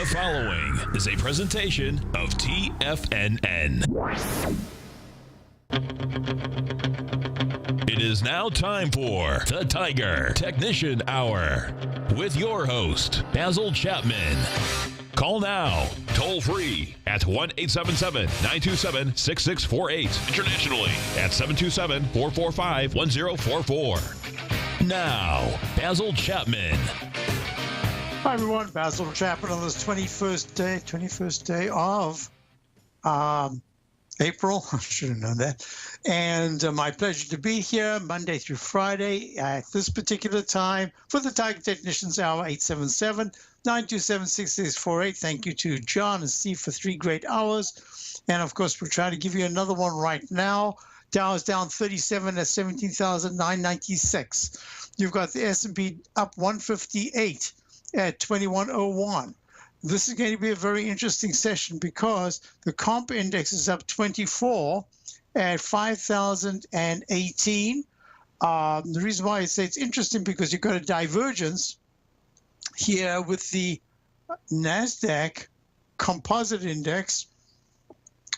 The following is a presentation of TFNN. It is now time for the Tiger Technician Hour with your host, Basil Chapman. Call now, toll free at 1-877-927-6648. Internationally at 727-445-1044. Now, Basil Chapman. Hi everyone, Basil Chapman on this 21st day of April. I should have known that. And my pleasure to be here Monday through Friday at this particular time for the Tiger Technicians Hour, 877-927-6648. Thank you to John and Steve for 3 great hours. And of course, we're trying to give you another one right now. Dow is down 37 at 17,996. You've got the S&P up 158 at 2101. This is going to be a very interesting session because the comp index is up 24 at 5,018. The reason why I say it's interesting because you've got a divergence here with the NASDAQ composite index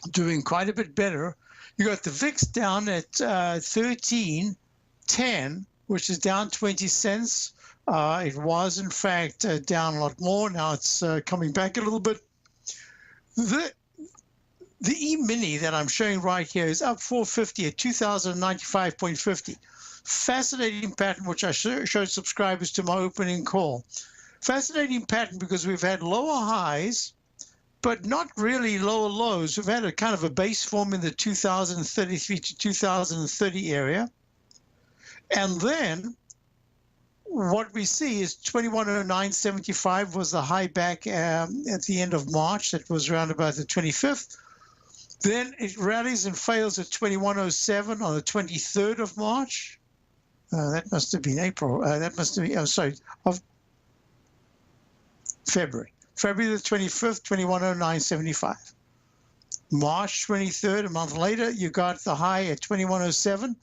doing quite a bit better. You got the VIX down at 1310, which is down 20 cents. It was, in fact, down a lot more. Now it's coming back a little bit. The E-mini that I'm showing right here is up 450 at 2,095.50. Fascinating pattern, which I showed subscribers to my opening call. Fascinating pattern because we've had lower highs, but not really lower lows. We've had a kind of a base form in the 2033 to 2030 area. And then what we see is 2109.75 was the high back at the end of March. That was around about the 25th. Then it rallies and fails at 2107 on the 23rd of March. That must have been April. That must have been, of February. February the 25th, 2109.75. March 23rd, a month later, you got the high at 2107,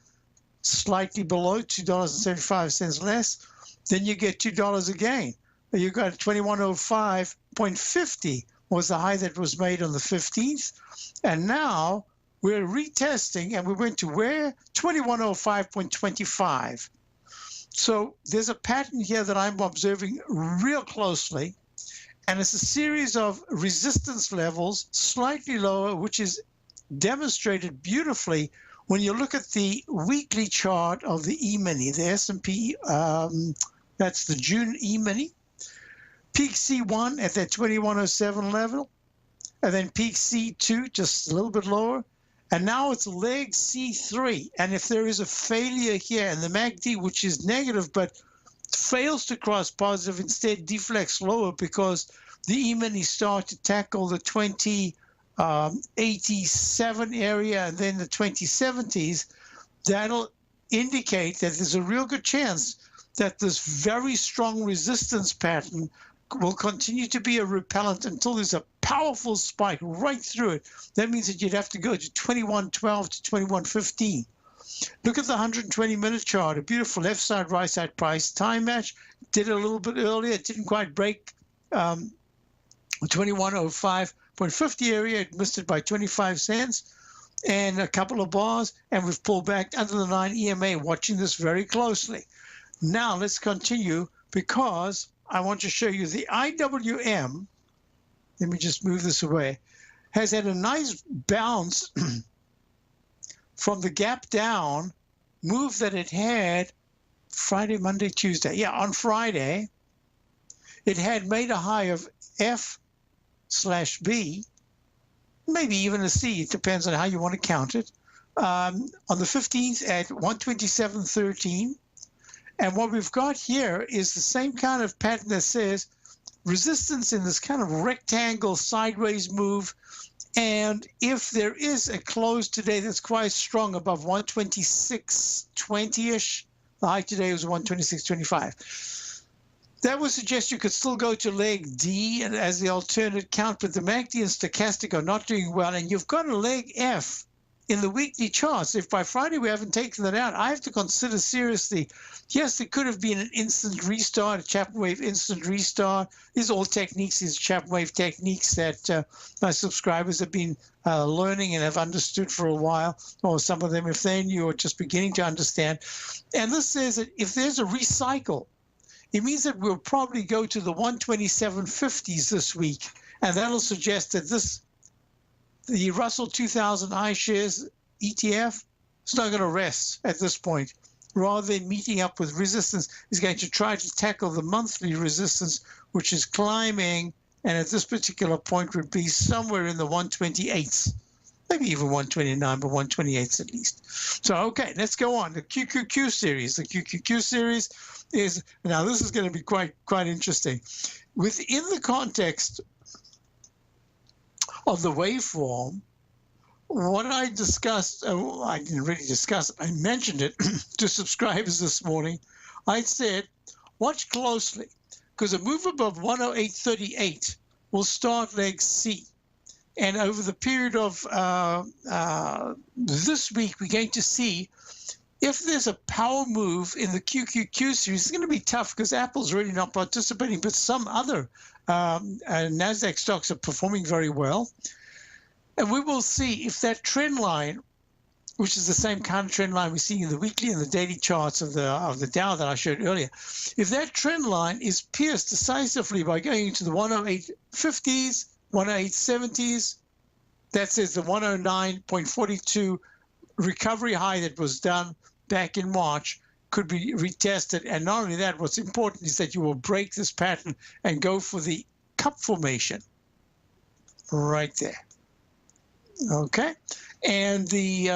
slightly below, $2.75 less. Then you get $2 again. You got 2105.50 was the high that was made on the 15th. And now we're retesting, and we went to where? 2105.25. So there's a pattern here that I'm observing real closely. And it's a series of resistance levels, slightly lower, which is demonstrated beautifully when you look at the weekly chart of the E-mini, the S&P, that's the June E-mini. Peak C1 at that 2107 level, and then peak C2 just a little bit lower. And now it's leg C3. And if there is a failure here, and the MACD, which is negative, but fails to cross positive, instead deflects lower because the E-mini start to tackle the 2087 area and then the 2070s, that'll indicate that there's a real good chance that this very strong resistance pattern will continue to be a repellent until there's a powerful spike right through it. That means that you'd have to go to 2112 to 2115. Look at the 120-minute chart, a beautiful left side, right side price time match. Did it a little bit earlier. It didn't quite break 2105.50 area. It missed it by 25 cents and a couple of bars, and we've pulled back under the 9 EMA, watching this very closely. Now let's continue because I want to show you the IWM. Let me just move this away. Has had a nice bounce from the gap down move that it had Friday, Monday, Tuesday. Yeah, on Friday, it had made a high of F/B, maybe even a C. It depends on how you want to count it. On the 15th at 127.13. And what we've got here is the same kind of pattern that says resistance in this kind of rectangle sideways move. And if there is a close today that's quite strong above 126.20-ish, the high today was 126.25. That would suggest you could still go to leg D and as the alternate count, but the MACD and stochastic are not doing well. And you've got a leg F in the weekly charts, if by Friday we haven't taken that out, I have to consider seriously, yes, it could have been an instant restart, a Chapman wave instant restart. These are all techniques, these Chapman wave techniques that my subscribers have been learning and have understood for a while, or some of them, if they're new, are just beginning to understand. And this says that if there's a recycle, it means that we'll probably go to the 127.50s this week, and that'll suggest that the Russell 2000 iShares ETF is not going to rest at this point. Rather than meeting up with resistance, is going to try to tackle the monthly resistance, which is climbing, and at this particular point would be somewhere in the 128s, maybe even 129, but 128s at least. So, okay, let's go on. The QQQ series. The QQQ series is, now this is going to be quite interesting. Within the context of the waveform, what I discussed, I didn't really discuss it, I mentioned it to subscribers this morning. I said, watch closely, because a move above 108.38 will start leg C. And over the period of this week, we're going to see if there's a power move in the QQQ series. It's going to be tough because Apple's really not participating, but some other NASDAQ stocks are performing very well. And we will see if that trend line, which is the same kind of trend line we see in the weekly and the daily charts of the Dow that I showed earlier, if that trend line is pierced decisively by going into the 108.50s, 108.70s, that says the 109.42 recovery high that was done back in March could be retested. And not only that, what's important is that you will break this pattern and go for the cup formation right there. Okay. And the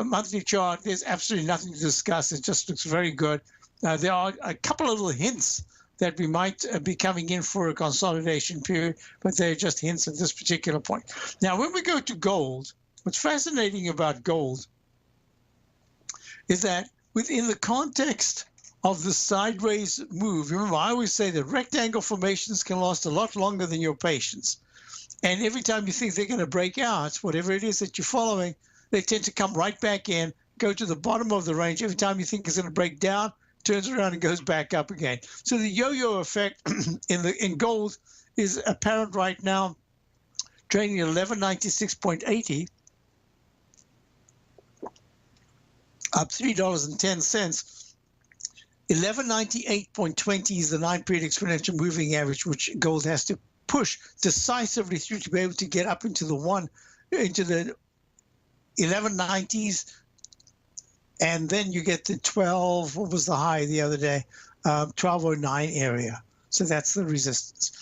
monthly chart, there's absolutely nothing to discuss. It just looks very good. There are a couple of little hints that we might be coming in for a consolidation period, but they're just hints at this particular point. Now, when we go to gold, what's fascinating about gold is that within the context of the sideways move, remember, I always say that rectangle formations can last a lot longer than your patience. And every time you think they're going to break out, whatever it is that you're following, they tend to come right back in, go to the bottom of the range. Every time you think it's going to break down, turns around and goes back up again. So the yo-yo effect in gold is apparent right now, trading at 1196.80, up $3.10. 1198.20 is the 9-period exponential moving average, which gold has to push decisively through to be able to get up into the 1190s, and then you get to 12. What was the high the other day? 1209 area. So that's the resistance.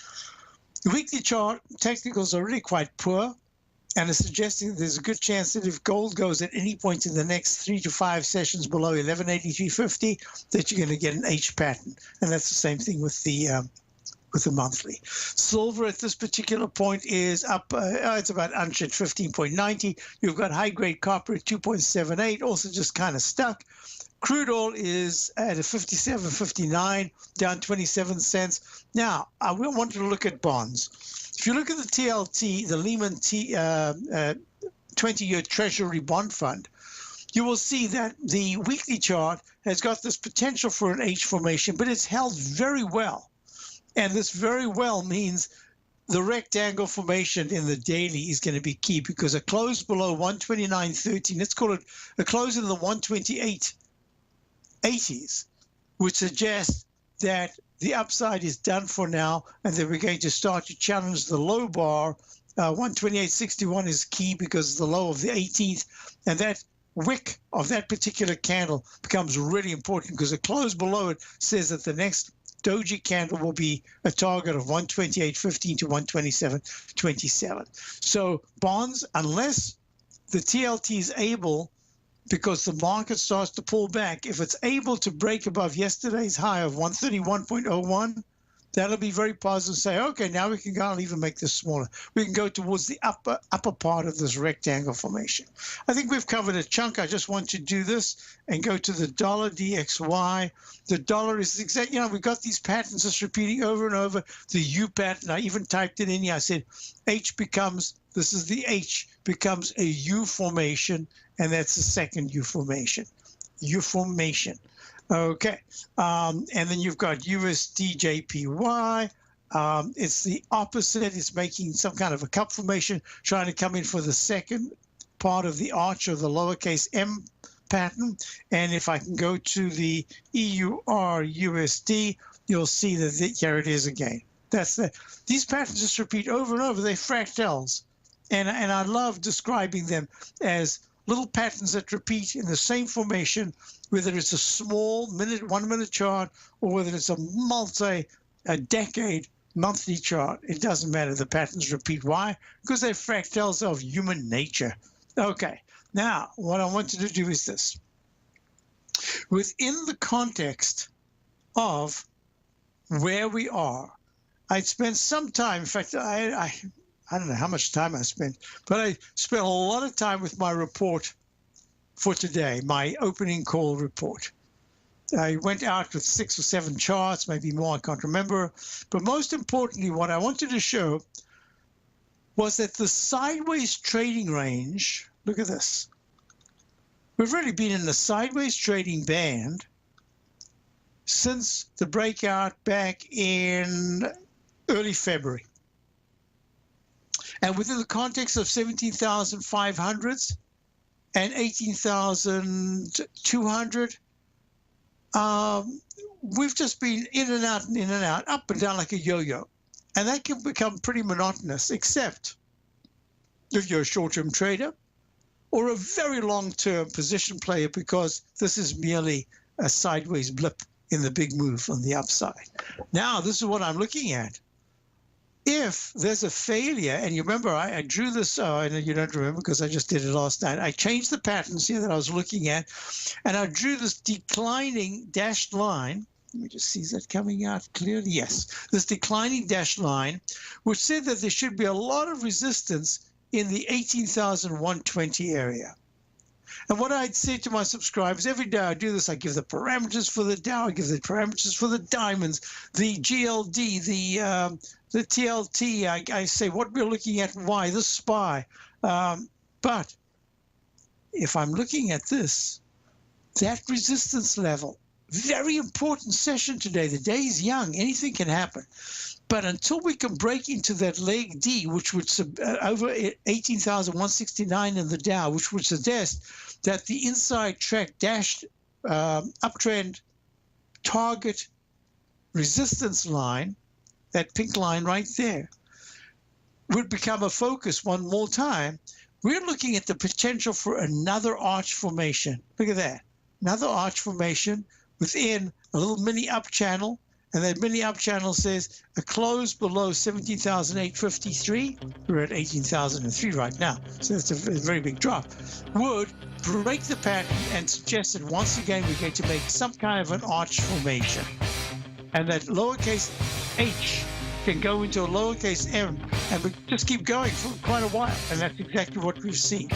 The weekly chart technicals are really quite poor, and it's suggesting that there's a good chance that if gold goes at any point in the next 3 to 5 sessions below 1183.50, that you're going to get an H pattern, and that's the same thing with the monthly. Silver at this particular point is up, it's about unchanged 15.90. You've got high-grade copper at 2.78, also just kind of stuck. Crude oil is at a 57.59, down 27 cents. Now, I will want to look at bonds. If you look at the TLT, the Lehman 20-year Treasury bond fund, you will see that the weekly chart has got this potential for an H formation, but it's held very well. And this very well means the rectangle formation in the daily is going to be key, because a close below 129.13, let's call it a close in the 128.80s, would suggest that the upside is done for now, and that we're going to start to challenge the low bar. 128.61 is key because it's the low of the 18th, and that wick of that particular candle becomes really important, because a close below it says that the next doji candle will be a target of 128.15 to 127.27. So bonds, unless the TLT is able, because the market starts to pull back, if it's able to break above yesterday's high of 131.01, That'll be very positive. Say, okay, now we can go and even make this smaller. We can go towards the upper part of this rectangle formation. I think we've covered a chunk. I just want to do this and go to the dollar DXY. The dollar is exactly, we've got these patterns just repeating over and over. The U pattern, I even typed it in here. I said, this is the H, becomes a U formation, and that's the second U formation. U formation. Okay, and then you've got USD JPY. It's the opposite. It's making some kind of a cup formation, trying to come in for the second part of the arch of the lowercase m pattern. And if I can go to the EUR USD, you'll see that here it is again. These patterns just repeat over and over. They're fractals, and I love describing them as little patterns that repeat in the same formation, whether it's a small 1 minute chart or whether it's a decade monthly chart. It doesn't matter. The patterns repeat. Why? Because they're fractals of human nature. Okay. Now, what I wanted to do is this. Within the context of where we are, I'd spent some time, in fact, I don't know how much time I spent, but I spent a lot of time with my report for today, my opening call report. I went out with 6 or 7 charts, maybe more, I can't remember. But most importantly, what I wanted to show was that the sideways trading range, look at this. We've really been in the sideways trading band since the breakout back in early February. And within the context of 17,500s and 18,200, we've just been in and out, up and down like a yo-yo. And that can become pretty monotonous, except if you're a short-term trader or a very long-term position player, because this is merely a sideways blip in the big move on the upside. Now, this is what I'm looking at. If there's a failure, and you remember I drew this, I know you don't remember because I just did it last night. I changed the patterns here that I was looking at, and I drew this declining dashed line. Let me just see, is that coming out clearly? Yes, this declining dashed line, which said that there should be a lot of resistance in the 18,120 area. And what I'd say to my subscribers, every day I do this, I give the parameters for the Dow, I give the parameters for the diamonds, the GLD, the TLT, I say what we're looking at, why, the SPY. But if I'm looking at this, that resistance level, very important session today. The day is young, anything can happen. But until we can break into that leg D, which would over 18,169 in the Dow, which would suggest that the inside track dashed uptrend target resistance line, that pink line right there, would become a focus one more time, we're looking at the potential for another arch formation. Look at that. Another arch formation within a little mini up channel. And that mini up channel says a close below 17,853. We're at 18,003 right now. So that's a very big drop. Would break the pattern and suggest that once again we're going to make some kind of an arch formation. And that lowercase h can go into a lowercase m and we just keep going for quite a while. And that's exactly what we've seen.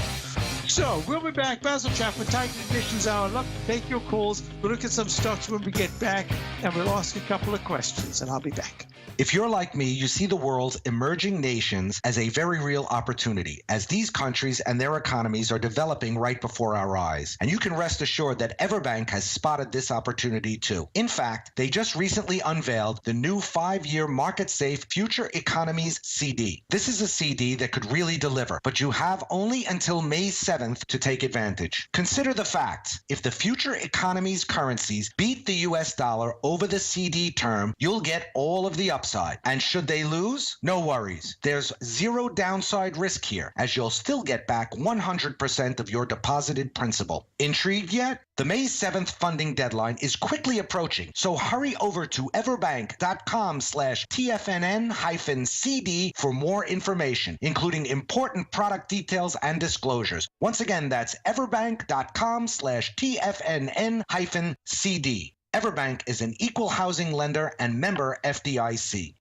So we'll be back. Basil Chapman, Tiger Conditions Hour. Look, take your calls. We'll look at some stocks when we get back, and we'll ask a couple of questions, and I'll be back. If you're like me, you see the world's emerging nations as a very real opportunity, as these countries and their economies are developing right before our eyes. And you can rest assured that Everbank has spotted this opportunity too. In fact, they just recently unveiled the new 5-year market-safe Future Economies CD. This is a CD that could really deliver, but you have only until May 7th to take advantage. Consider the facts. If the Future Economies currencies beat the US dollar over the CD term, you'll get all of the upside. And should they lose? No worries. There's zero downside risk here, as you'll still get back 100% of your deposited principal. Intrigued yet? The May 7th funding deadline is quickly approaching, so hurry over to everbank.com/TFNN-CD for more information, including important product details and disclosures. Once again, that's everbank.com/TFNN-CD. Everbank is an equal housing lender and member FDIC.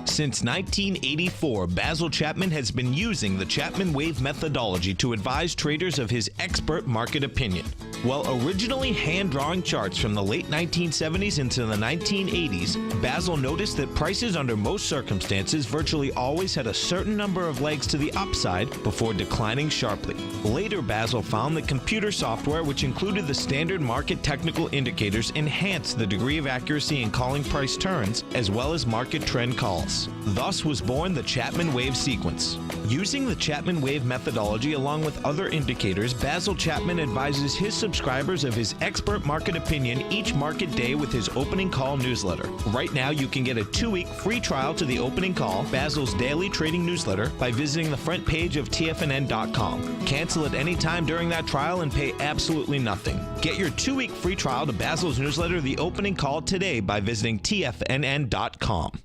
Since 1984, Basil Chapman has been using the Chapman Wave methodology to advise traders of his expert market opinion. While originally hand-drawing charts from the late 1970s into the 1980s, Basil noticed that prices under most circumstances virtually always had a certain number of legs to the upside before declining sharply. Later, Basil found that computer software, which included the standard market technical indicators, enhanced the degree of accuracy in calling price turns as well as market trend calls. Thus was born the Chapman Wave sequence. Using the Chapman Wave methodology along with other indicators, Basil Chapman advises his subscribers of his expert market opinion each market day with his opening call newsletter. Right now, you can get a 2-week free trial to the opening call, Basil's daily trading newsletter, by visiting the front page of TFNN.com. Cancel at any time during that trial and pay absolutely nothing. Get your 2-week free trial to Basil's newsletter, The Opening Call, today by visiting TFNN.com.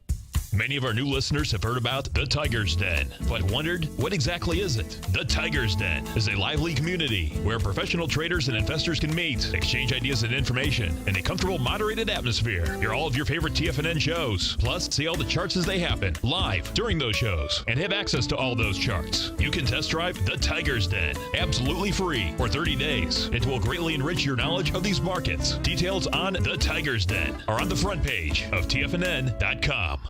Many of our new listeners have heard about the Tiger's Den, but wondered, what exactly is it? The Tiger's Den is a lively community where professional traders and investors can meet, exchange ideas and information in a comfortable, moderated atmosphere. Hear all of your favorite TFNN shows, plus see all the charts as they happen live during those shows, and have access to all those charts. You can test drive the Tiger's Den absolutely free for 30 days. It will greatly enrich your knowledge of these markets. Details on the Tiger's Den are on the front page of TFNN.com.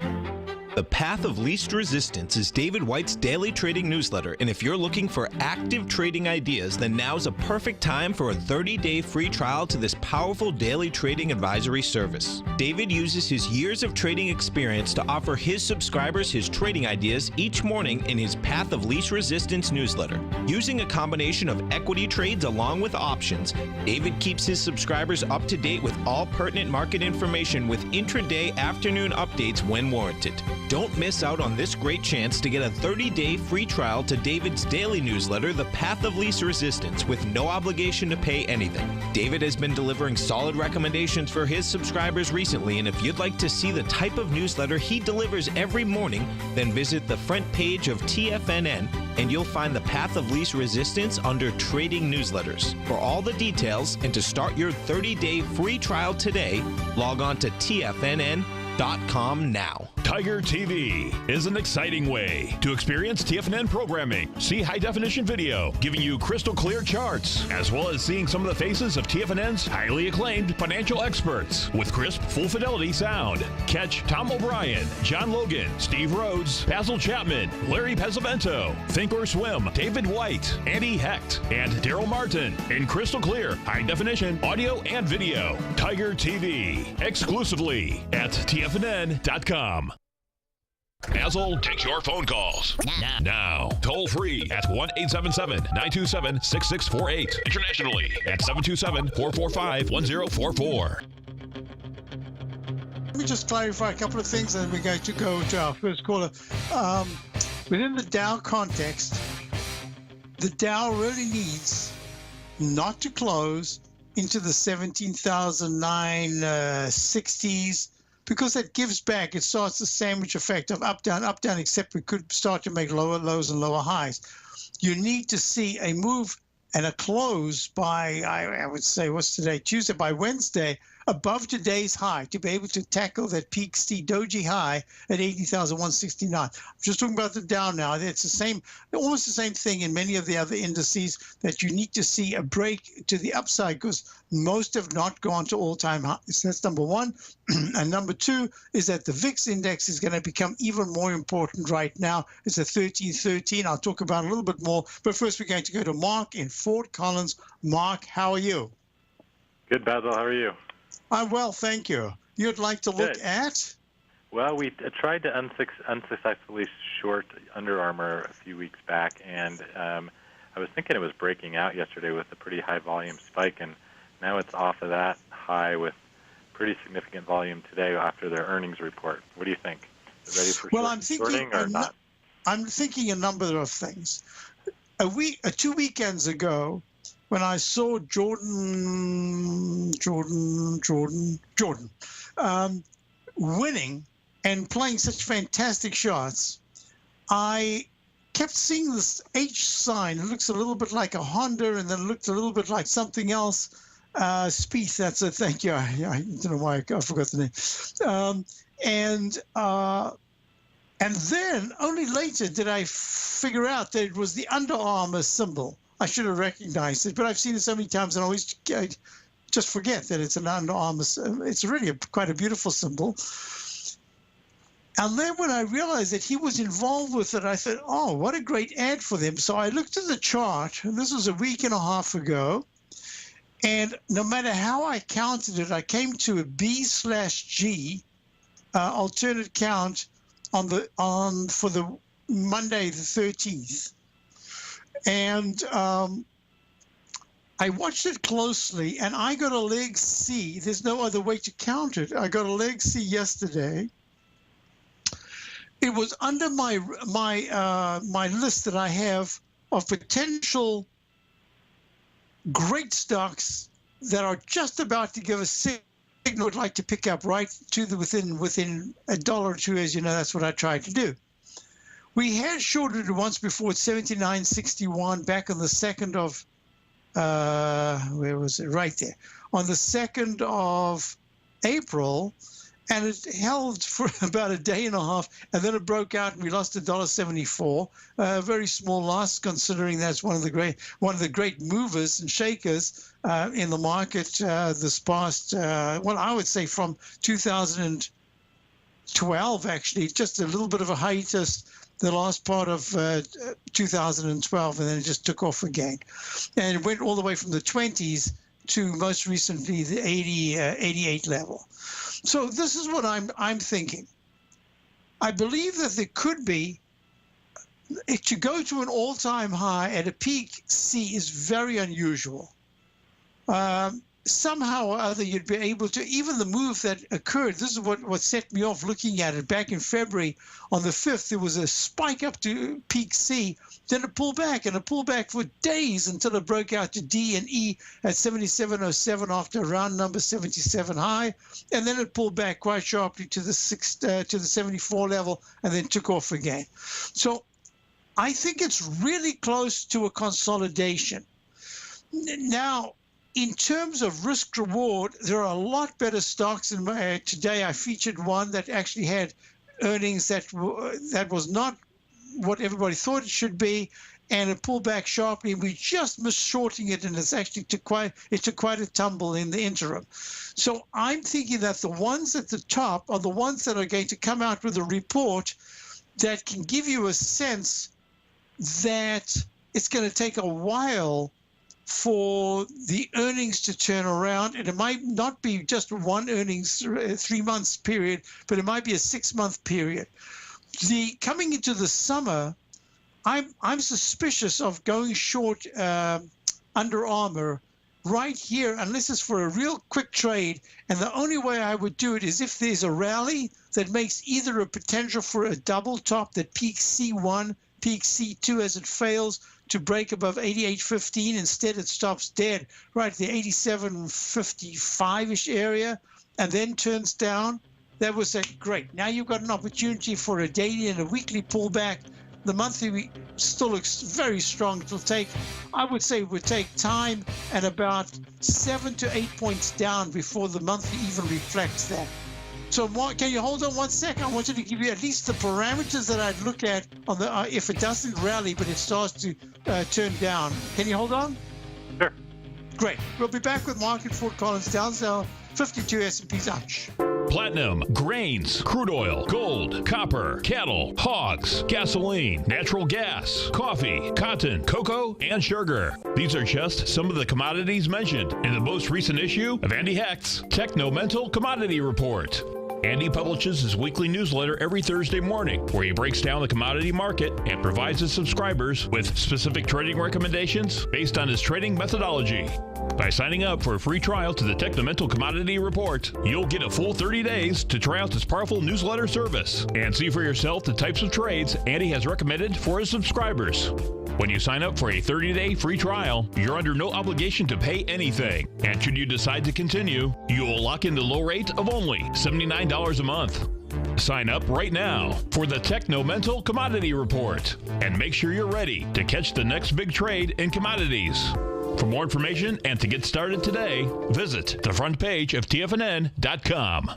The Path of Least Resistance is David White's daily trading newsletter, and if you're looking for active trading ideas, then now's a perfect time for a 30-day free trial to this powerful daily trading advisory service. David uses his years of trading experience to offer his subscribers his trading ideas each morning in his Path of Least Resistance newsletter. Using a combination of equity trades along with options, David keeps his subscribers up to date with all pertinent market information with intraday afternoon updates when warranted. Don't miss out on this great chance to get a 30-day free trial to David's daily newsletter, The Path of Least Resistance, with no obligation to pay anything. David has been delivering solid recommendations for his subscribers recently, and if you'd like to see the type of newsletter he delivers every morning, then visit the front page of TFNN and you'll find The Path of Least Resistance under Trading Newsletters. For all the details and to start your 30-day free trial today, log on to TFNN.com now. Tiger TV is an exciting way to experience TFNN programming. See high-definition video giving you crystal clear charts, as well as seeing some of the faces of TFNN's highly acclaimed financial experts with crisp, full-fidelity sound. Catch Tom O'Brien, John Logan, Steve Rhodes, Basil Chapman, Larry Pesavento, Think or Swim, David White, Andy Hecht, and Daryl Martin in crystal clear, high-definition audio and video. Tiger TV, exclusively at TFNN.com. Basil takes your phone calls now. Toll free at 1-877-927-6648. Internationally at 727-445-1044. Let me just clarify a couple of things, and then we're going to go to our first caller. Within the Dow context, the Dow really needs not to close into the 17,960s, because that gives back. It starts the sandwich effect of up, down, except we could start to make lower lows and lower highs. You need to see a move and a close by, I would say, what's today? Tuesday, by Wednesday, above today's high to be able to tackle that peak doji high at 80,169. I'm just talking about the Dow now. It's the same, almost the same thing in many of the other indices, that you need to see a break to the upside because most have not gone to all-time highs. So that's number one. And number two is that the VIX index is going to become even more important right now. It's at 1313. I'll talk about it a little bit more. But first, we're going to go to Mark in Fort Collins. Mark, how are you? Good, Basil. How are you? I'm well, thank you. You'd like to look at? Well, we tried to unsuccessfully short Under Armour a few weeks back, and I was thinking it was breaking out yesterday with a pretty high volume spike, and now it's off of that high with pretty significant volume today after their earnings report. What do you think? Is it ready for shorting or not? I'm thinking a number of things. 2 weekends ago, when I saw Jordan winning and playing such fantastic shots, I kept seeing this H sign. It looks a little bit like a Honda, and then it looked a little bit like something else. Spieth, that's it. Thank you. I don't know why I forgot the name. And then only later did I figure out that it was the Under Armour symbol. I should have recognized it, but I've seen it so many times and I always just forget that it's an Under Armour. It's really quite a beautiful symbol. And then when I realized that he was involved with it, I thought, oh, what a great ad for them. So I looked at the chart, and this was a week and a half ago. And no matter how I counted it, I came to a B/G alternate count for the Monday the 13th. And I watched it closely, and I got a leg C. There's no other way to count it. I got a leg C yesterday. It was under my list that I have of potential great stocks that are just about to give a signal I'd like to pick up right to the within a dollar or two. As you know, that's what I tried to do. We had shorted it once before at 79.61 back on the 2nd of where was it? Right there on the 2nd of April. And it held for about a day and a half, and then it broke out, and we lost $1.74. A very small loss, considering that's one of the great movers and shakers in the market this past. Well, I would say from 2012, actually, just a little bit of a hiatus. The last part of 2012, and then it just took off again, and it went all the way from the 20s to most recently the 88 level. So this is what I'm thinking. I believe that there could be, to go to an all-time high at a peak C is very unusual. Somehow or other you'd be able to, even the move that occurred, this is what set me off looking at it. Back in February on the 5th, there was a spike up to peak C, then a pullback, and a pullback for days until it broke out to D and E at 77.07 after a round number 77 high, and then it pulled back quite sharply to the 74 level and then took off again. So I think it's really close to a consolidation. Now, in terms of risk reward, there are a lot better stocks. Today I featured one that actually had earnings that was not what everybody thought it should be, and it pulled back sharply. We just missed shorting it, and it's actually took quite a tumble in the interim. So I'm thinking that the ones at the top are the ones that are going to come out with a report that can give you a sense that it's going to take a while for the earnings to turn around, and it might not be just one earnings 3 months period, but it might be a 6-month period. Coming into the summer, I'm suspicious of going short Under Armour right here, unless it's for a real quick trade. And the only way I would do it is if there's a rally that makes either a potential for a double top that peaks C1, peaks C2 as it fails to break above 88.15. Instead, it stops dead right at the 87.55-ish area and then turns down. That was great. Now you've got an opportunity for a daily and a weekly pullback. The monthly still looks very strong. I would say it would take time and about 7 to 8 points down before the monthly even reflects that. So, Mark, can you hold on 1 second? I wanted to give you at least the parameters that I'd look at on the if it doesn't rally, but it starts to turn down. Can you hold on? Sure. Great. We'll be back with Mark and Fort Collins down, so 52 S&P's ouch. Platinum, grains, crude oil, gold, copper, cattle, hogs, gasoline, natural gas, coffee, cotton, cocoa, and sugar. These are just some of the commodities mentioned in the most recent issue of Andy Hecht's Techno-Mental Commodity Report. Andy publishes his weekly newsletter every Thursday morning, where he breaks down the commodity market and provides his subscribers with specific trading recommendations based on his trading methodology. By signing up for a free trial to the Techno-Mental Commodity Report, you'll get a full 30 days to try out this powerful newsletter service and see for yourself the types of trades Andy has recommended for his subscribers. When you sign up for a 30-day free trial, you're under no obligation to pay anything. And should you decide to continue, you will lock in the low rate of only $79 a month. Sign up right now for the Technomental Commodity Report and make sure you're ready to catch the next big trade in commodities. For more information and to get started today, visit the front page of TFNN.com.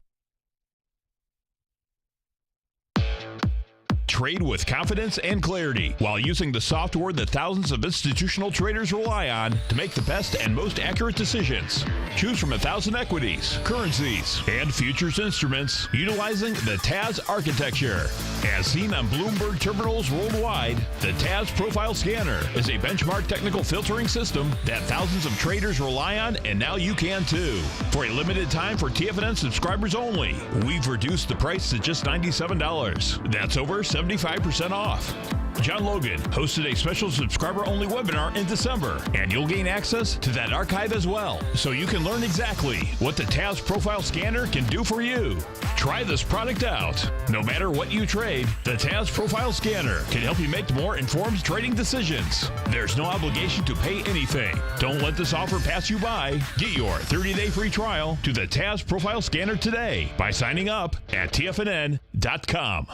Trade with confidence and clarity while using the software that thousands of institutional traders rely on to make the best and most accurate decisions. Choose from 1,000 equities, currencies, and futures instruments utilizing the TAS architecture. As seen on Bloomberg terminals worldwide, the TAS Profile Scanner is a benchmark technical filtering system that thousands of traders rely on, and now you can too. For a limited time for TFNN subscribers only, we've reduced the price to just $97. That's over 75% off. John Logan hosted a special subscriber-only webinar in December, and you'll gain access to that archive as well, so you can learn exactly what the TAS Profile Scanner can do for you. Try this product out. No matter what you trade, the TAS Profile Scanner can help you make more informed trading decisions. There's no obligation to pay anything. Don't let this offer pass you by. Get your 30-day free trial to the TAS Profile Scanner today by signing up at TFNN.com.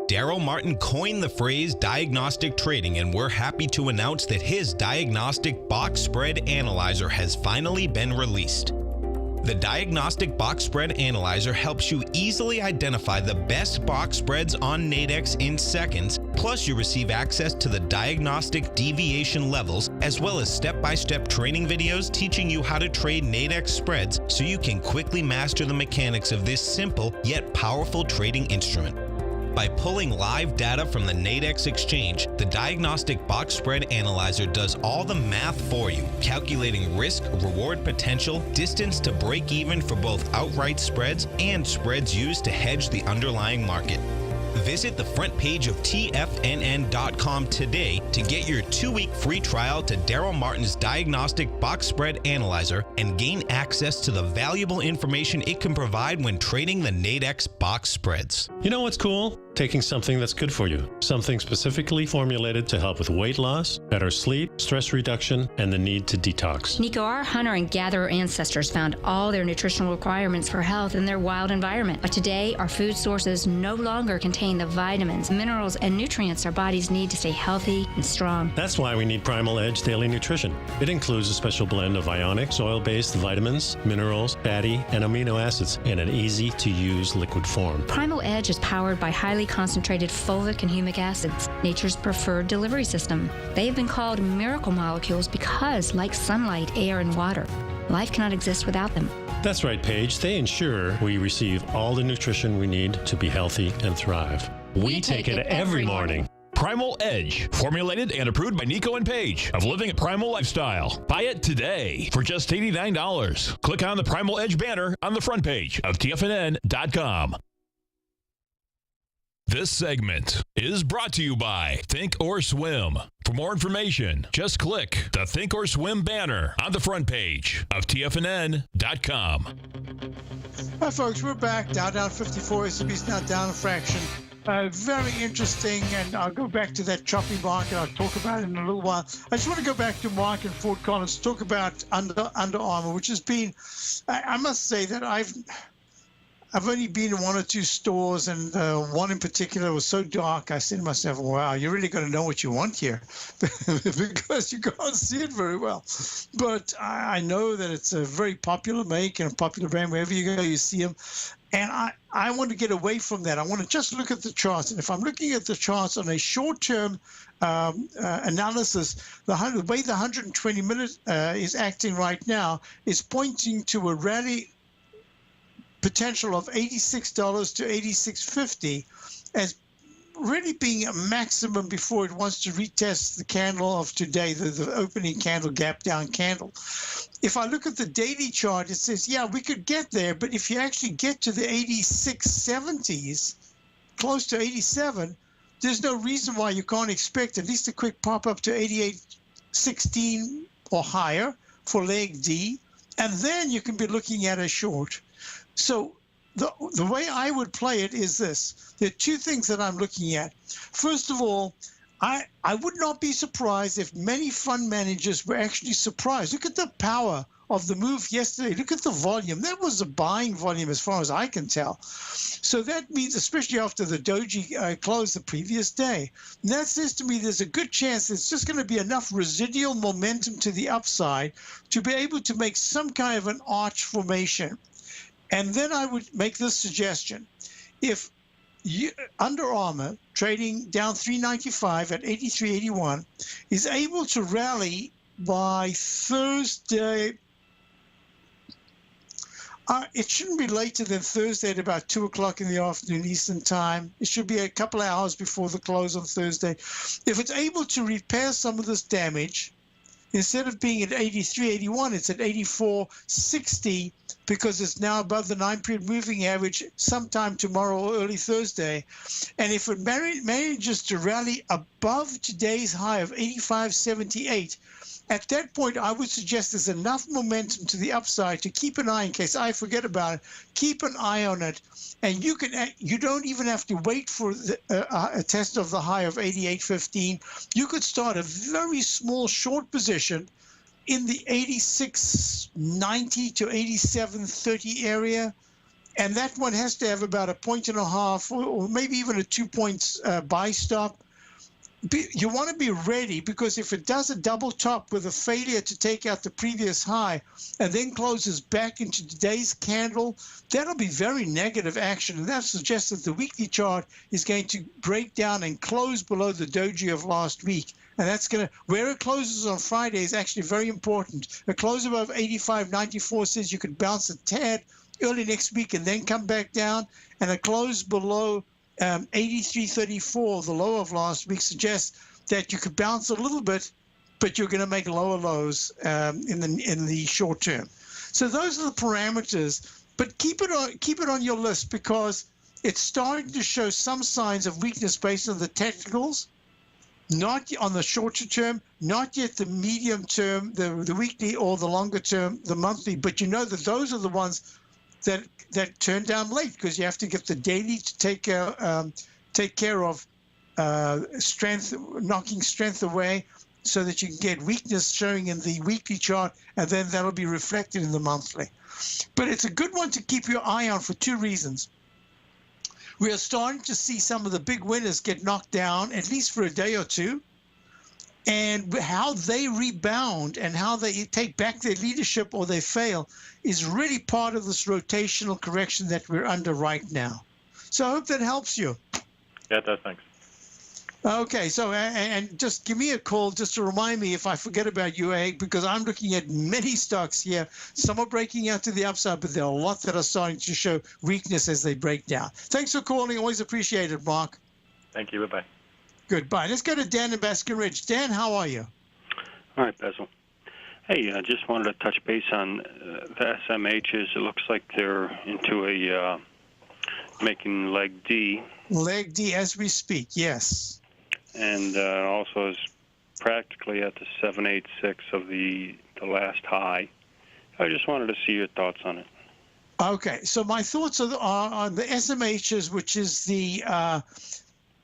Daryl Martin coined the phrase diagnostic trading, and we're happy to announce that his diagnostic box spread analyzer has finally been released. The Diagnostic Box Spread Analyzer helps you easily identify the best box spreads on Nadex in seconds, plus you receive access to the diagnostic deviation levels, as well as step-by-step training videos teaching you how to trade Nadex spreads so you can quickly master the mechanics of this simple yet powerful trading instrument. By pulling live data from the Nadex exchange, the Diagnostic Box Spread Analyzer does all the math for you, calculating risk, reward potential, distance to break even for both outright spreads and spreads used to hedge the underlying market. Visit the front page of TFNN.com today to get your 2-week free trial to Daryl Martin's Diagnostic Box Spread Analyzer and gain access to the valuable information it can provide when trading the Nadex box spreads. You know what's cool? Taking something that's good for you. Something specifically formulated to help with weight loss, better sleep, stress reduction, and the need to detox. Nico, our hunter and gatherer ancestors found all their nutritional requirements for health in their wild environment. But today, our food sources no longer contain the vitamins, minerals, and nutrients our bodies need to stay healthy and strong. That's why we need Primal Edge Daily Nutrition. It includes a special blend of ionic, soil-based vitamins, minerals, fatty, and amino acids in an easy-to-use liquid form. Primal Edge is powered by highly concentrated fulvic and humic acids, nature's preferred delivery system. They have been called miracle molecules because, like sunlight, air, and water, life cannot exist without them. That's right, Paige. They ensure we receive all the nutrition we need to be healthy and thrive. We take it every morning. Primal Edge, formulated and approved by Nico and Paige of Living a Primal Lifestyle. Buy it today for just $89. Click on the Primal Edge banner on the front page of TFNN.com. This segment is brought to you by Think or Swim. For more information, just click the Think or Swim banner on the front page of TFNN.com. Hi, folks. We're back. Dow 54. S&P's now down a fraction. Very interesting, and I'll go back to that choppy market. I'll talk about it in a little while. I just want to go back to Mark and Fort Collins to talk about Under Armour, which has been, I must say that I've only been in one or two stores, and one in particular was so dark, I said to myself, wow, you really got to know what you want here because you can't see it very well. But I know that it's a very popular make and a popular brand. Wherever you go, you see them. And I want to get away from that. I want to just look at the charts. And if I'm looking at the charts on a short-term analysis, the way the 120-minute is acting right now is pointing to a rally potential of $86 to $86.50 as really being a maximum before it wants to retest the candle of today, the opening candle, gap down candle. If I look at the daily chart, it says, yeah, we could get there, but if you actually get to the 86.70s, close to 87, there's no reason why you can't expect at least a quick pop up to 88.16 or higher for leg D, and then you can be looking at a short. So the way I would play it is this. There are two things that I'm looking at. First of all, I would not be surprised if many fund managers were actually surprised. Look at the power of the move yesterday. Look at the volume. That was a buying volume as far as I can tell. So that means, especially after the doji closed the previous day, and that says to me there's a good chance it's just going to be enough residual momentum to the upside to be able to make some kind of an arch formation. And then I would make this suggestion. If Under Armour, trading down 395 at 83.81, is able to rally by Thursday, it shouldn't be later than Thursday at about 2 o'clock in the afternoon Eastern time. It should be a couple of hours before the close on Thursday. If it's able to repair some of this damage, instead of being at 83.81, it's at 84.60 because it's now above the 9-period moving average sometime tomorrow or early Thursday. And if it manages to rally above today's high of 85.78, at that point, I would suggest there's enough momentum to the upside to keep an eye, in case I forget about it, keep an eye on it. And you don't even have to wait for a test of the high of 88.15. You could start a very small short position in the 86.90 to 87.30 area. And that one has to have about 1.5 or maybe even a 2 points buy stop. You want to be ready, because if it does a double top with a failure to take out the previous high and then closes back into today's candle, that'll be very negative action. And that suggests that the weekly chart is going to break down and close below the doji of last week. And that's going to, where it closes on Friday is actually very important. A close above 85.94 says you could bounce a tad early next week and then come back down. And a close below 83.34, the low of last week, suggests that you could bounce a little bit, but you're going to make lower lows in the short term. So those are the parameters. But keep it on your list, because it's starting to show some signs of weakness based on the technicals, not on the shorter term, not yet the medium term, the weekly, or the longer term, the monthly. But you know that those are the ones that turn down late, because you have to get the daily to take care of strength, knocking strength away, so that you can get weakness showing in the weekly chart, and then that'll be reflected in the monthly. But it's a good one to keep your eye on for two reasons. We are starting to see some of the big winners get knocked down, at least for a day or two. And how they rebound and how they take back their leadership or they fail is really part of this rotational correction that we're under right now. So I hope that helps you. Yeah, it does. Thanks. Okay, so and just give me a call just to remind me if I forget about UA, because I'm looking at many stocks here. Some are breaking out to the upside, but there are a lot that are starting to show weakness as they break down. Thanks for calling. Always appreciate it, Mark. Thank you. Bye-bye. Goodbye. Let's go to Dan in Baskin Ridge. Dan, how are you? All right, Basil. Hey, I just wanted to touch base on the SMHs. It looks like they're into a making leg D. Leg D as we speak, yes. And also is practically at the 786 of the last high. I just wanted to see your thoughts on it. Okay, so my thoughts are on the SMHs, which is the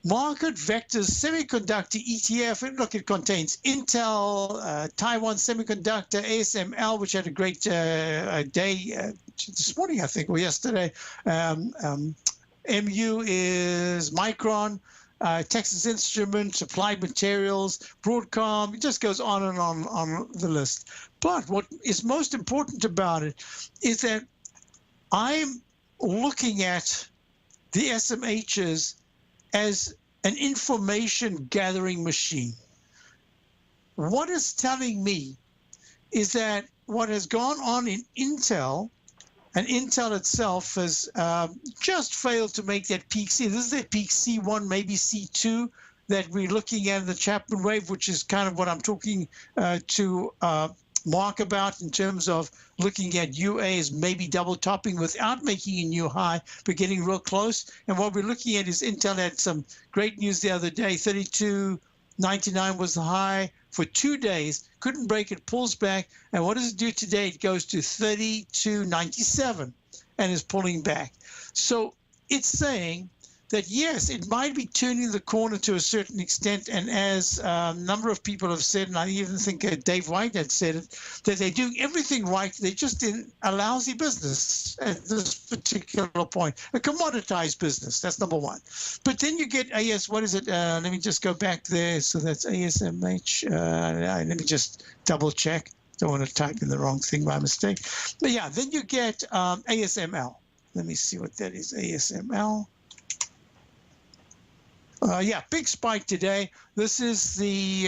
Market Vectors Semiconductor ETF. Look, it contains Intel, Taiwan Semiconductor, ASML, which had a great day this morning, I think, or yesterday. MU is Micron, Texas Instruments, Applied Materials, Broadcom. It just goes on and on the list. But what is most important about it is that I'm looking at the SMHs as an information gathering machine. What it's telling me is that what has gone on in Intel, and Intel itself has just failed to make that peak C. This is that peak C1, maybe C2 that we're looking at in the Chapman wave, which is kind of what I'm talking to Mark about in terms of looking at UA as maybe double topping without making a new high, but getting real close. And what we're looking at is Intel had some great news the other day. 32.99 was the high for 2 days, couldn't break it, pulls back. And what does it do today? It goes to 32.97 and is pulling back. So it's saying that, yes, it might be turning the corner to a certain extent. And as a number of people have said, and I even think Dave White had said it, that they're doing everything right. They're just in a lousy business at this particular point, a commoditized business. That's number one. But then you get what is it? Let me just go back there. So that's ASMH. Let me just double check. Don't want to type in the wrong thing by mistake. But yeah, then you get ASML. Let me see what that is, ASML. Yeah, big spike today. This is the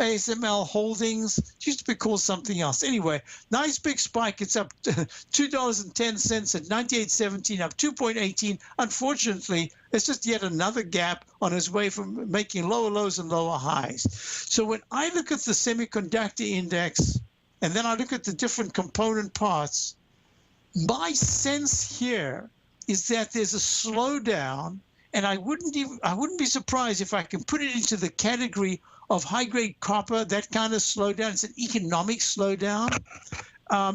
ASML Holdings. It used to be called something else. Anyway, nice big spike. It's up $2.10 at 98.17, up 2.18. Unfortunately, it's just yet another gap on its way from making lower lows and lower highs. So when I look at the semiconductor index, and then I look at the different component parts, my sense here is that there's a slowdown, and I wouldn't be surprised if I can put it into the category of high-grade copper, that kind of slowdown. It's an economic slowdown.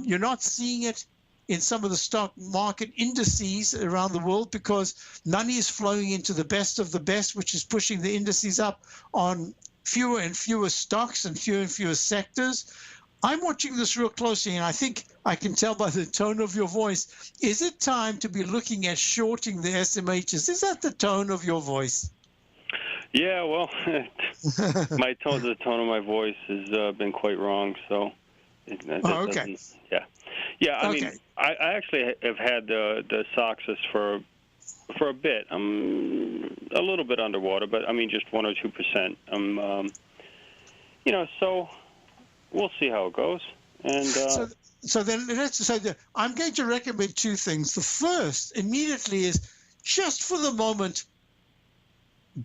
You're not seeing it in some of the stock market indices around the world because money is flowing into the best of the best, which is pushing the indices up on fewer and fewer stocks and fewer sectors. I'm watching this real closely, and I think I can tell by the tone of your voice. Is it time to be looking at shorting the SMHs? Is that the tone of your voice? Yeah, well, the tone of my voice has been quite wrong. So, okay. Yeah. I mean, I actually have had the Soxus for a bit. I'm a little bit underwater, but I mean, just 1 or 2%. So. We'll see how it goes. And so then I'm going to recommend two things. The first immediately is, just for the moment,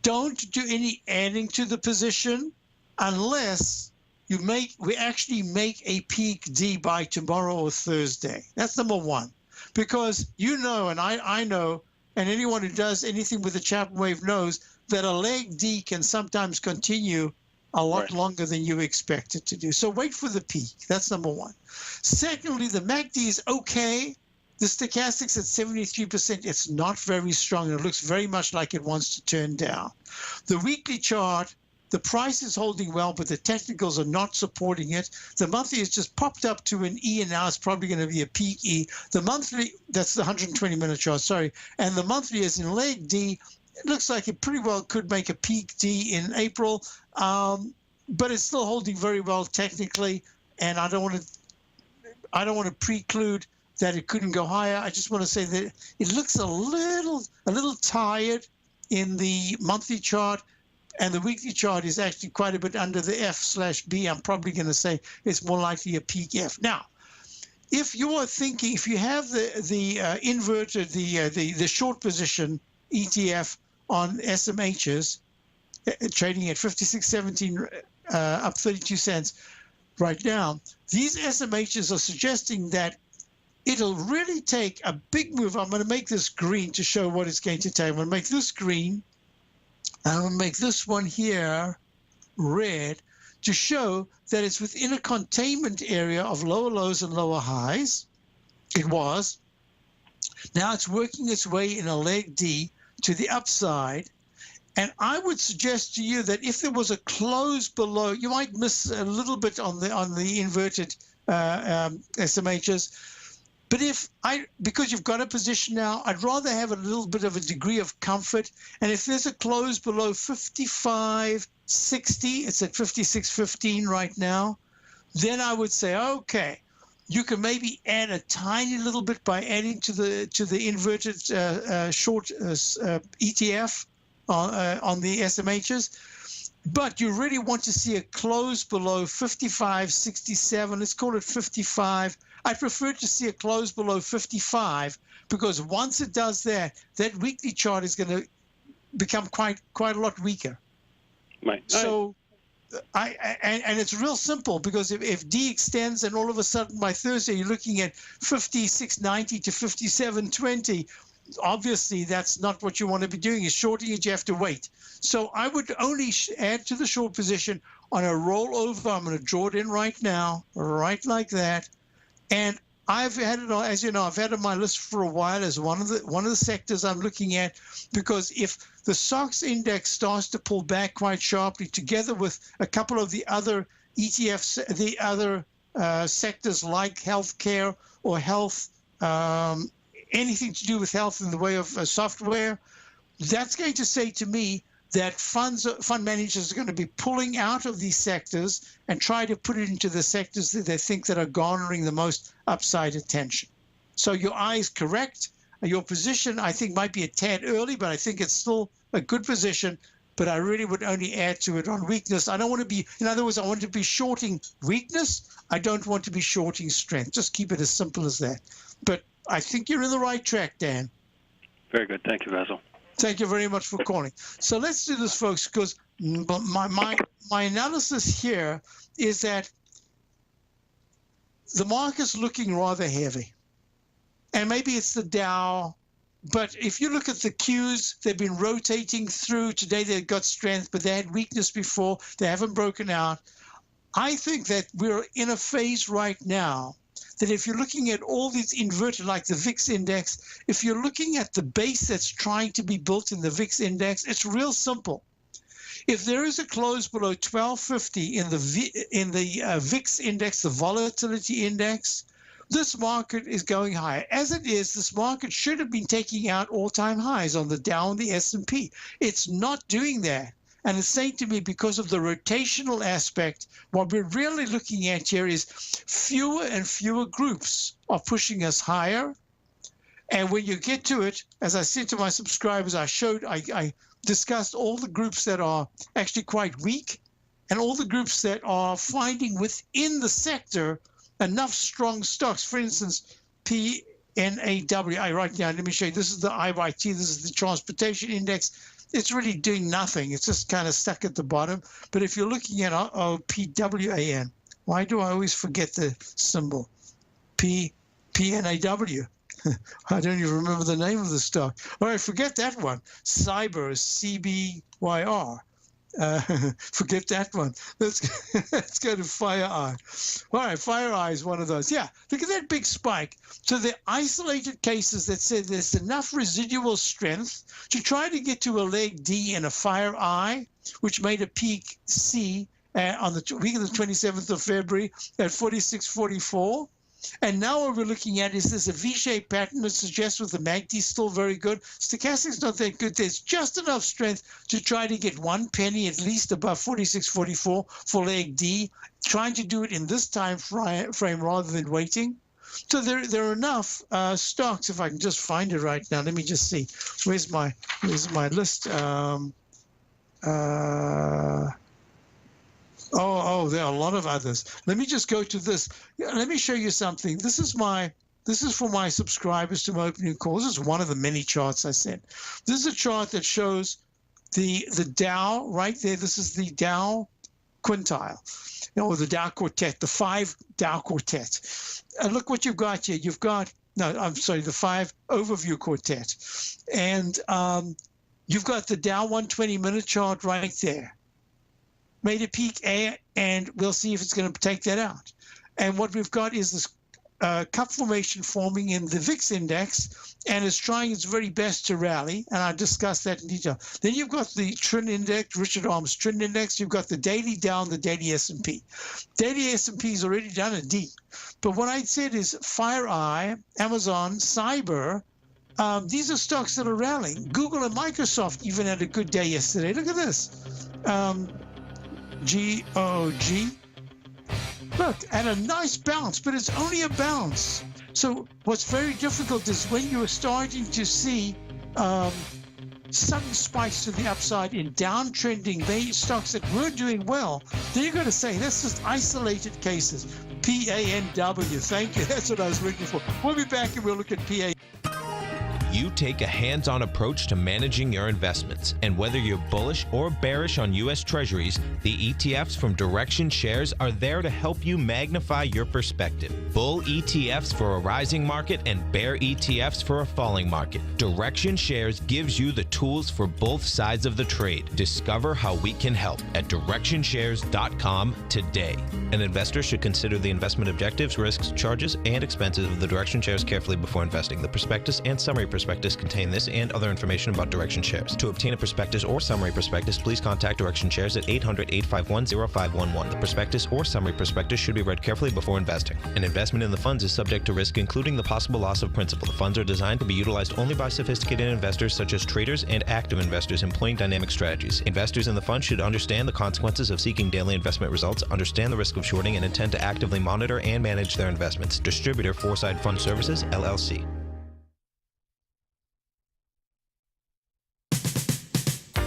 don't do any adding to the position unless we actually make a peak D by tomorrow or Thursday. That's number one, because and I know, and anyone who does anything with the Chapman wave knows that a leg D can sometimes continue a lot longer than you expect it to do. So wait for the peak. That's number one. Secondly, the MACD is okay. The stochastics at 73%. It's not very strong. It looks very much like it wants to turn down. The weekly chart, the price is holding well, but the technicals are not supporting it. The monthly has just popped up to an E, and now it's probably going to be a peak E. The monthly, that's the 120-minute chart, sorry. And the monthly is in leg D. It looks like it pretty well could make a peak D in April, but it's still holding very well technically. And I don't want to preclude that it couldn't go higher. I just want to say that it looks a little tired in the monthly chart, and the weekly chart is actually quite a bit under the F/B. I'm probably going to say it's more likely a peak F. Now, if you are thinking, if you have the inverted, the short position ETF on SMHs trading at 56.17, up 32 cents right now, these SMHs are suggesting that it'll really take a big move. I'm going to make this green to show what it's going to take. I'm going to make this green, and I'm going to make this one here red to show that it's within a containment area of lower lows and lower highs. It was. Now it's working its way in a leg D to the upside. And I would suggest to you that if there was a close below, you might miss a little bit on the inverted SMHs. But because you've got a position now, I'd rather have a little bit of a degree of comfort. And if there's a close below 55.60, it's at 56.15 right now, then I would say, okay, you can maybe add a tiny little bit by adding to the inverted short ETF on the SMHs. But you really want to see a close below 55.67. Let's call it 55. I prefer to see a close below 55 because once it does that, that weekly chart is going to become quite a lot weaker. Right. So, and it's real simple because if D extends and all of a sudden by Thursday you're looking at 56.90 to 57.20, obviously that's not what you want to be doing. Is shorting it, you have to wait. So I would only add to the short position on a rollover. I'm going to draw it in right now, right like that. And I've had it on, as you know, I've had it on my list for a while as one of the sectors I'm looking at, because if the SOX index starts to pull back quite sharply, together with a couple of the other ETFs, the other sectors like healthcare or health, anything to do with health in the way of software, that's going to say to me that fund managers are going to be pulling out of these sectors and try to put it into the sectors that they think that are garnering the most upside attention. So your eye is correct. Your position, I think, might be a tad early, but I think it's still a good position. But I really would only add to it on weakness. I don't want to be, in other words, I want to be shorting weakness. I don't want to be shorting strength. Just keep it as simple as that. But I think you're in the right track, Dan. Very good. Thank you, Basil. Thank you very much for calling. So let's do this, folks, because my analysis here is that the market's looking rather heavy. And maybe it's the Dow, but if you look at the Qs, they've been rotating through. Today they've got strength, but they had weakness before. They haven't broken out. I think that we're in a phase right now that if you're looking at all these inverted, like the VIX index, if you're looking at the base that's trying to be built in the VIX index, it's real simple. If there is a close below 1250 in the VIX index, the volatility index, this market is going higher. As it is, this market should have been taking out all-time highs on the Dow and the S&P. It's not doing that. And it's saying to me, because of the rotational aspect, what we're really looking at here is fewer and fewer groups are pushing us higher. And when you get to it, as I said to my subscribers, I discussed all the groups that are actually quite weak and all the groups that are finding within the sector enough strong stocks. For instance, PNAW, I write down, let me show you, this is the IYT, this is the transportation index. It's really doing nothing. It's just kind of stuck at the bottom. But if you're looking at PWAN, why do I always forget the symbol? PNAW. I don't even remember the name of the stock. All right, forget that one. Cyber, CBYR. Forget that one. Let's go to FireEye. All right, FireEye is one of those. Yeah, look at that big spike. So the isolated cases that said there's enough residual strength to try to get to a leg D in a FireEye, which made a peak C on the week of the 27th of February at 46.44. And now what we're looking at is this a V-shaped pattern that suggests with the MACD still very good. Stochastic's not that good. There's just enough strength to try to get 1 penny at least above 46.44 for leg D, trying to do it in this time frame rather than waiting. So there are enough stocks, if I can just find it right now. Let me just see. Where's my list? There are a lot of others. Let me just go to this. Let me show you something. This is for my subscribers to my opening calls. This is one of the many charts I sent. This is a chart that shows the Dow right there. This is the Dow quintile, or the Dow quartet, the 5 Dow quartet. And look what you've got here. You've got, the 5 overview quartet. And you've got the Dow 120-minute chart right there. Made a peak A, and we'll see if it's going to take that out. And what we've got is this cup formation forming in the VIX index, and it's trying its very best to rally, and I'll discuss that in detail. Then you've got the Trin Index, Richard Arm's Trin Index. You've got the daily Dow and the daily S&P. Daily S&P's already done a D. But what I said is FireEye, Amazon, Cyber, these are stocks that are rallying. Google and Microsoft even had a good day yesterday. Look at this. GOG. Look, and a nice bounce, but it's only a bounce. So what's very difficult is when you're starting to see sudden spikes to the upside in downtrending stocks that were doing well, then you've got to say that's just isolated cases. PANW. Thank you. That's what I was looking for. We'll be back and we'll look at PA. you take a hands-on approach to managing your investments. And whether you're bullish or bearish on U.S. Treasuries, the ETFs from Direction Shares are there to help you magnify your perspective. Bull ETFs for a rising market and bear ETFs for a falling market. Direction Shares gives you the tools for both sides of the trade. Discover how we can help at directionshares.com today. An investor should consider the investment objectives, risks, charges, and expenses of the Direction Shares carefully before investing. The prospectus and summary prospectus contain this and other information about Direction Shares. To obtain a prospectus or summary prospectus, please contact Direction Shares at 800-851-0511. The prospectus or summary prospectus should be read carefully before investing. An investment in the funds is subject to risk, including the possible loss of principal. The funds are designed to be utilized only by sophisticated investors such as traders and active investors employing dynamic strategies. Investors in the fund should understand the consequences of seeking daily investment results, understand the risk of shorting, and intend to actively monitor and manage their investments. Distributor Foreside Fund Services, LLC.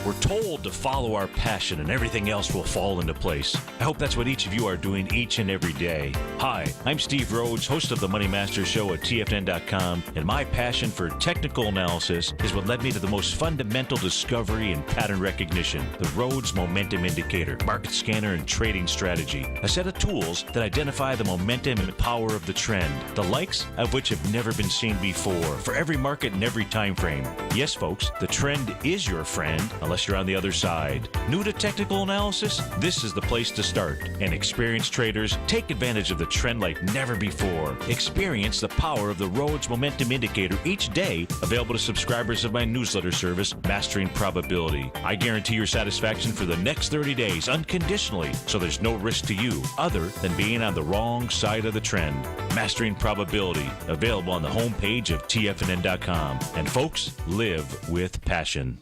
We're told to follow our passion and everything else will fall into place. I hope that's what each of you are doing each and every day. Hi, I'm Steve Rhodes, host of the Money Master Show at TFNN.com, and my passion for technical analysis is what led me to the most fundamental discovery in pattern recognition, the Rhodes Momentum Indicator, market scanner, and trading strategy, a set of tools that identify the momentum and power of the trend, the likes of which have never been seen before, for every market and every time frame. Yes, folks, the trend is your friend, unless you're on the other side. New to technical analysis? This is the place to start. And experienced traders, take advantage of the trend like never before. Experience the power of the Rhodes Momentum Indicator each day, available to subscribers of my newsletter service, Mastering Probability. I guarantee your satisfaction for the next 30 days unconditionally, so there's no risk to you other than being on the wrong side of the trend. Mastering Probability, available on the homepage of TFNN.com. And folks, live with passion.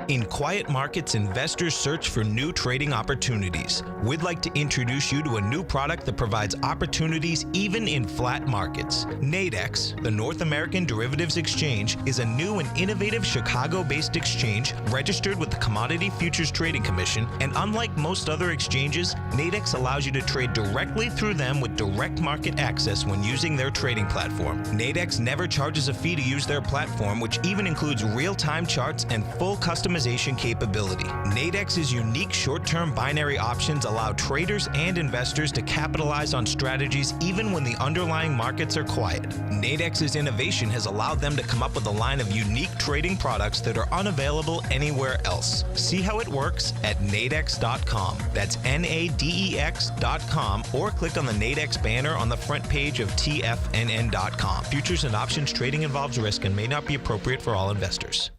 In quiet markets, investors search for new trading opportunities. We'd like to introduce you to a new product that provides opportunities even in flat markets. Nadex, the North American Derivatives Exchange, is a new and innovative Chicago-based exchange registered with the Commodity Futures Trading Commission, and unlike most other exchanges, Nadex allows you to trade directly through them with direct market access when using their trading platform. Nadex never charges a fee to use their platform, which even includes real-time charts and full customization capability. Nadex's unique short-term binary options allow traders and investors to capitalize on strategies even when the underlying markets are quiet. Nadex's innovation has allowed them to come up with a line of unique trading products that are unavailable anywhere else. See how it works at nadex.com. That's NADEX.com, or click on the Nadex banner on the front page of TFNN.com. Futures and options trading involves risk and may not be appropriate for all investors.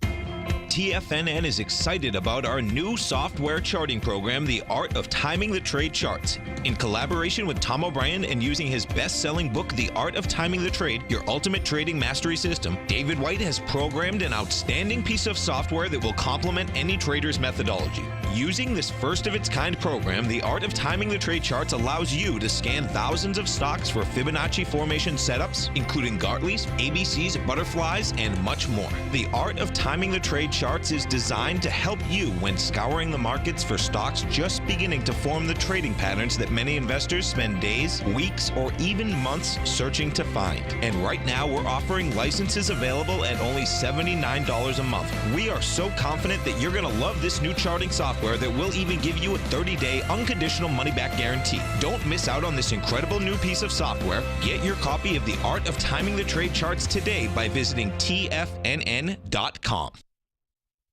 TFNN is excited about our new software charting program, The Art of Timing the Trade Charts. In collaboration with Tom O'Brien and using his best-selling book, The Art of Timing the Trade, Your Ultimate Trading Mastery System, David White has programmed an outstanding piece of software that will complement any trader's methodology. Using this first-of-its-kind program, The Art of Timing the Trade Charts allows you to scan thousands of stocks for Fibonacci formation setups, including Gartley's, ABC's, butterflies, and much more. The Art of Timing the Trade Charts is designed to help you when scouring the markets for stocks just beginning to form the trading patterns that many investors spend days, weeks, or even months searching to find. And right now, we're offering licenses available at only $79 a month. We are so confident that you're going to love this new charting software that will even give you a 30-day unconditional money-back guarantee. Don't miss out on this incredible new piece of software. Get your copy of The Art of Timing the Trade Charts today by visiting TFNN.com.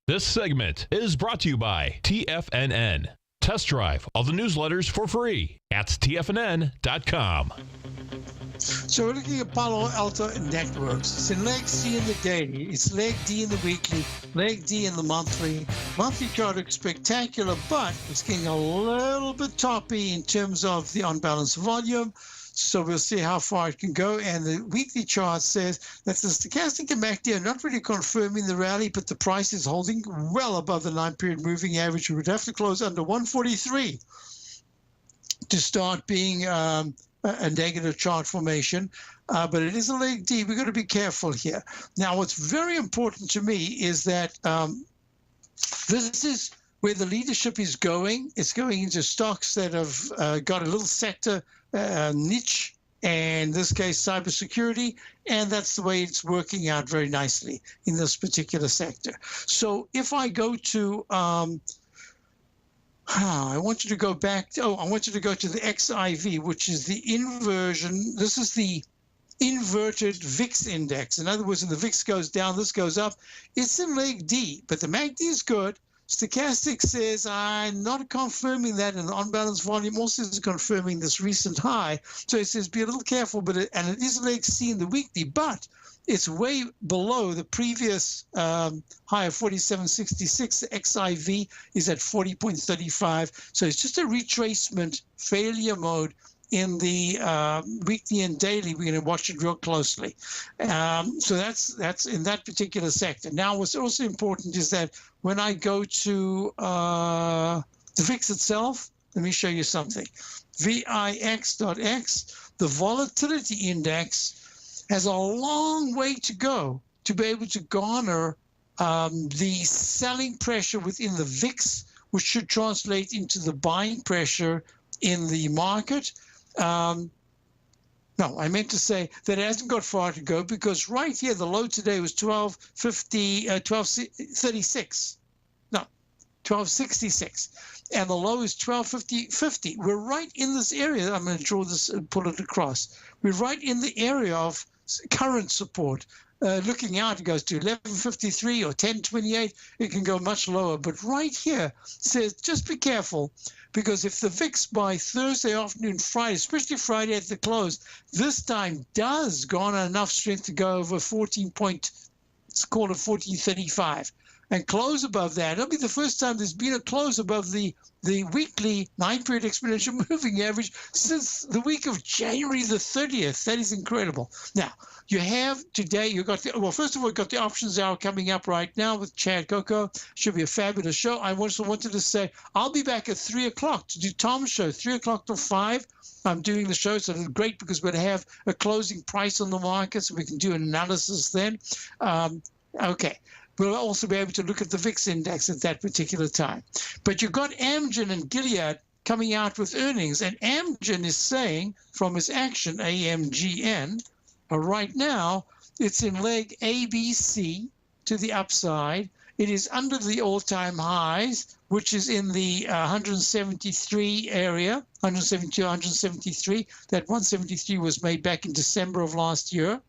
This segment is brought to you by TFNN. Test drive all the newsletters for free at TFNN.com. So we're looking at Palo Alto Networks. It's in leg C in the daily. It's leg D in the weekly, leg D in the monthly. Monthly chart looks spectacular, but it's getting a little bit toppy in terms of the unbalanced volume. So we'll see how far it can go. And the weekly chart says that the stochastic and MACD are not really confirming the rally, but the price is holding well above the 9-period moving average. We would have to close under 143 to start being a negative chart formation. But it is a leg D. We've got to be careful here. Now, what's very important to me is that this is where the leadership is going. It's going into stocks that have got a little sector niche and in this case, cybersecurity, and that's the way it's working out very nicely in this particular sector. So if I go to, I want you to go back, I want you to go to the XIV, which is the inversion. This is the inverted VIX index. In other words, when the VIX goes down, this goes up. It's in leg D, but the MACD is good. Stochastic says, I'm not confirming that, and the on-balance volume also is confirming this recent high. So it says, be a little careful, and it is leg C in the weekly, but it's way below the previous high of 47.66. The XIV is at 40.35. So it's just a retracement failure mode in the weekly and daily. We're going to watch it real closely. So that's in that particular sector. Now, what's also important is that when I go to the VIX itself, let me show you something. VIX.X, the volatility index, has a long way to go to be able to garner the selling pressure within the VIX, which should translate into the buying pressure in the market. No, I meant to say that it hasn't got far to go, because right here, the low today was 1236. No, 1266. And the low is 1250. We're right in this area. I'm going to draw this and pull it across. We're right in the area of current support. Looking out, it goes to 1153 or 1028. It can go much lower. But right here says, just be careful, because if the VIX by Thursday afternoon, Friday, especially Friday at the close, this time does garner enough strength to go over 1435 and close above that. It'll be the first time there's been a close above the weekly 9-period exponential moving average since the week of January the 30th. That is incredible. Now, you have today, you got the, well, first of all, you got the options hour coming up right now with Chad Coco. Should be a fabulous show. I also wanted to say, I'll be back at 3 o'clock to do Tom's show, 3 o'clock till 5. I'm doing the show, so it's great because we're going to have a closing price on the market, so we can do an analysis then. Okay. We'll also be able to look at the VIX index at that particular time. But you've got Amgen and Gilead coming out with earnings, and Amgen is saying from its action, AMGN, right now it's in leg ABC to the upside. It is under the all-time highs, which is in the 173 area, 172, 173. That 173 was made back in December of last year,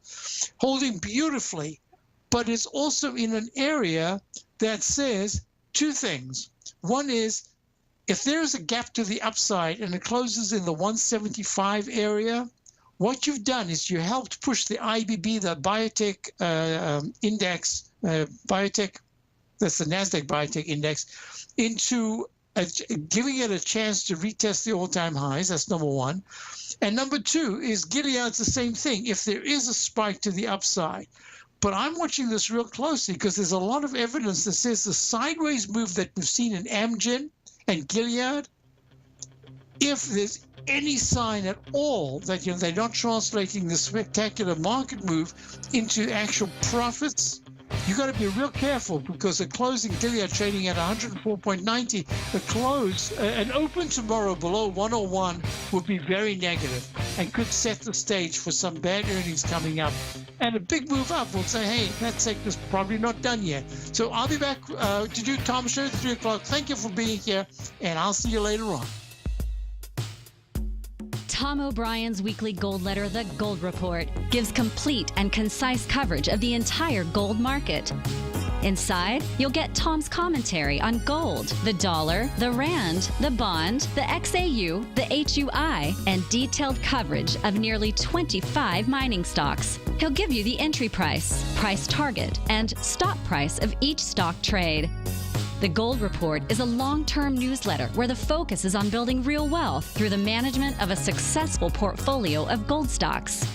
holding beautifully. But it's also in an area that says two things. One is, if there is a gap to the upside and it closes in the 175 area, what you've done is you helped push the IBB, the biotech index, biotech, that's the NASDAQ biotech index, into giving it a chance to retest the all-time highs. That's number one. And number two is Gilead's the same thing. If there is a spike to the upside, but I'm watching this real closely because there's a lot of evidence that says the sideways move that we've seen in Amgen and Gilead, if there's any sign at all that they're not translating the spectacular market move into actual profits, you got to be real careful, because the closing Gilead trading at 104.90, the close, an open tomorrow below 101 would be very negative and could set the stage for some bad earnings coming up. And a big move up will say, hey, that sector's probably not done yet. So I'll be back to do Tom's show at 3 o'clock. Thank you for being here, and I'll see you later on. Tom O'Brien's weekly gold letter, The Gold Report, gives complete and concise coverage of the entire gold market. Inside, you'll get Tom's commentary on gold, the dollar, the rand, the bond, the XAU, the HUI, and detailed coverage of nearly 25 mining stocks. He'll give you the entry price, price target, and stop price of each stock trade. The Gold Report is a long-term newsletter where the focus is on building real wealth through the management of a successful portfolio of gold stocks.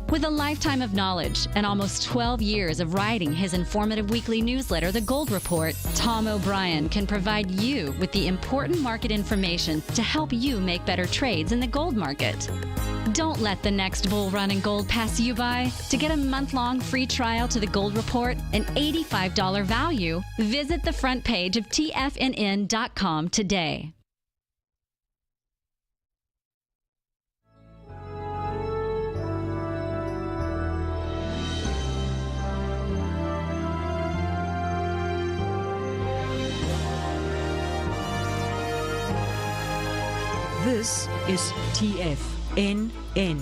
With a lifetime of knowledge and almost 12 years of writing his informative weekly newsletter, The Gold Report, Tom O'Brien can provide you with the important market information to help you make better trades in the gold market. Don't let the next bull run in gold pass you by. To get a month-long free trial to The Gold Report, an $85 value, visit the front page of TFNN.com today. This is TFNN.